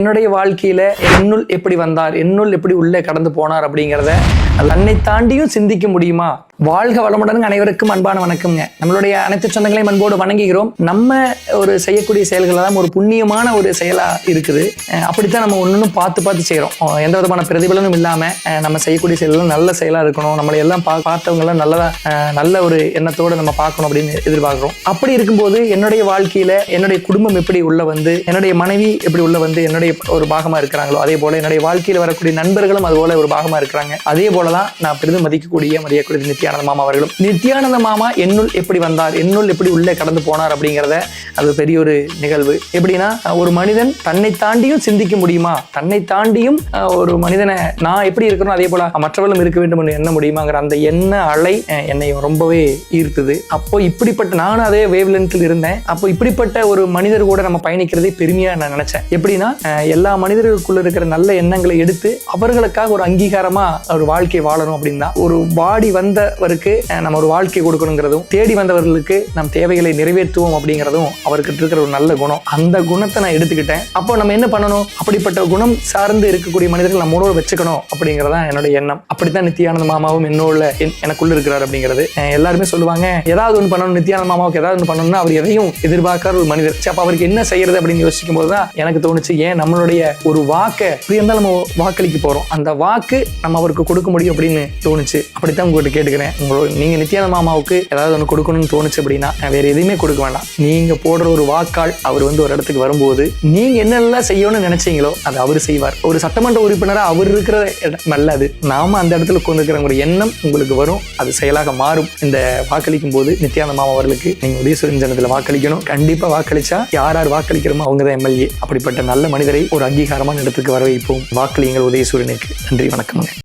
என்னுடைய வாழ்க்கையில என்னுள் எப்படி வந்தார், என்னுள் எப்படி உள்ளே கடந்து போனார் அப்படிங்கிறத தன்னை தாண்டியும் சிந்திக்க முடியுமா? வாழ்க வளமுடன். அனைவருக்கும் அன்பான வணக்கம்ங்க. நம்மளுடைய அனைத்து சொந்தங்களையும் அன்போடு வணங்குகிறோம். நம்ம ஒரு செய்யக்கூடிய செயல்கள் எல்லாம் ஒரு புண்ணியமான ஒரு செயலா இருக்குது. அப்படித்தான் நம்ம ஒன்னும் பார்த்து செய்யறோம். எந்த விதமான பிரதிபலனும் இல்லாம நம்ம செய்யக்கூடிய செயல்கள் நல்ல செயலா இருக்கணும். நம்மளை எல்லாம் பார்த்தவங்க எல்லாம் நல்ல ஒரு எண்ணத்தோட நம்ம பார்க்கணும் அப்படின்னு எதிர்பார்க்கிறோம். அப்படி இருக்கும்போது என்னுடைய வாழ்க்கையில என்னுடைய குடும்பம் எப்படி உள்ள வந்து, என்னுடைய மனைவி எப்படி உள்ள வந்து என்னுடைய ஒரு பாகமா இருக்கிறாங்களோ, அதே போல என்னுடைய வாழ்க்கையில் வரக்கூடிய நண்பர்களும் அது போல ஒரு பாகமா இருக்கிறாங்க. அதே போலதான் நான் பெரிதும் மதிக்கக்கூடிய நித்யானந்த மாமா அவர்களும். நித்யானந்த மாமா என்னுள் எப்படி வந்தார், என்னுள் எப்படி உள்ளே கடந்து போனார் அப்படிங்கிறத அது பெரிய ஒரு நிகழ்வு. எப்படின்னா, ஒரு மனிதன் தன்னை தாண்டியும் சிந்திக்க முடியுமா, தன்னை தாண்டியும் ஒரு மனிதனை நான் எப்படி இருக்கணும் அதே போல மற்றவர்களும் இருக்க வேண்டும் என்று எண்ண முடியுமாங்கிற அந்த எண்ண அலை என்னை ரொம்பவே ஈர்த்தது. அப்போ இப்படிப்பட்ட நானும் அதே வேவ் லென்த்தில் இருந்தேன். அப்போ இப்படிப்பட்ட ஒரு மனிதர் கூட நம்ம பயணிக்கிறதே பெருமையா நான் நினைச்சேன். எப்படின்னா, எல்லா மனிதர்களுக்குள்ள இருக்கிற நல்ல எண்ணங்களை எடுத்து அவர்களுக்காக ஒரு அங்கீகாரமா ஒரு வாழ்க்கை வாழணும் அப்படின்னா, ஒரு வாடி வந்தவருக்கு நம்ம ஒரு வாழ்க்கை கொடுக்கணுங்கிறதும், தேடி வந்தவர்களுக்கு நம் தேவைகளை நிறைவேற்றுவோம் அப்படிங்கிறதும் அவர்கிட்ட இருக்கிற ஒரு நல்ல குணம். அந்த குணத்தை நான் எடுத்துக்கிட்டேன். அப்போ நம்ம என்ன பண்ணணும், அப்படிப்பட்ட குணம் சார்ந்து இருக்கக்கூடிய மனிதர்கள் நம்மளோட வச்சுக்கணும் அப்படிங்கறதான் என்னோட எண்ணம். அப்படித்தான் நித்யானந்த மாமாவும் எனக்குள்ள இருக்கிறார் அப்படிங்கிறது. எல்லாருமே சொல்லுவாங்க, ஏதாவது ஒன்று பண்ணணும், நித்யானந்த மாமாவுக்கு ஏதாவது ஒன்று பண்ணணும்னா அவர் எதையும் எதிர்பார்க்காத ஒரு மனிதர். அப்ப அவருக்கு என்ன செய்யறது அப்படின்னு யோசிக்கும் போதுதான் எனக்கு தோணுச்சு, ஏன் நம்மளுடைய ஒரு வாக்கை இப்படி இருந்தாலும் நம்ம வாக்களிக்க போறோம், அந்த வாக்கு நம்ம அவருக்கு கொடுக்க முடியும் அப்படின்னு தோணுச்சு. அப்படித்தான் உங்கள்கிட்ட கேட்டுக்கிறேன். நீங்க நித்யானந்த மாமாவுக்கு ஏதாவது ஒன்று கொடுக்கணும்னு தோணுச்சு அப்படின்னா வேற எதுவுமே கொடுக்க வேண்டாம். நீங்க போடுற ஒரு வாக்கால் அவர் வந்து ஒரு இடத்துக்கு வரும்போது நீங்க என்னெல்லாம் செய்யணும்னு நினைச்சீங்களோ அதை அவர் செய்வார். ஒரு சட்டமன்ற உறுப்பினரா அவர் இருக்கிற இடம் அல்ல அது, நாம அந்த இடத்துல கொண்டிருக்கிற ஒரு எண்ணம் உங்களுக்கு வரும், அது செயலாக மாறும். இந்த வாக்களிக்கும் போது நித்யானந்த மாமா அவர்களுக்கு நீங்க உதயசூரியன் ஜனத்துல வாக்களிக்கணும். கண்டிப்பா வாக்களிச்சா யார் எம்எல்ஏ அவங்கதான் எம்எல்ஏ. அப்படிப்பட்ட நல்ல மனிதரை ஒரு அங்கீகாரமான இடத்துக்கு வர வைப்போம். வாக்களியுங்கள் உதயசூரியனுக்கு. நன்றி, வணக்கம்.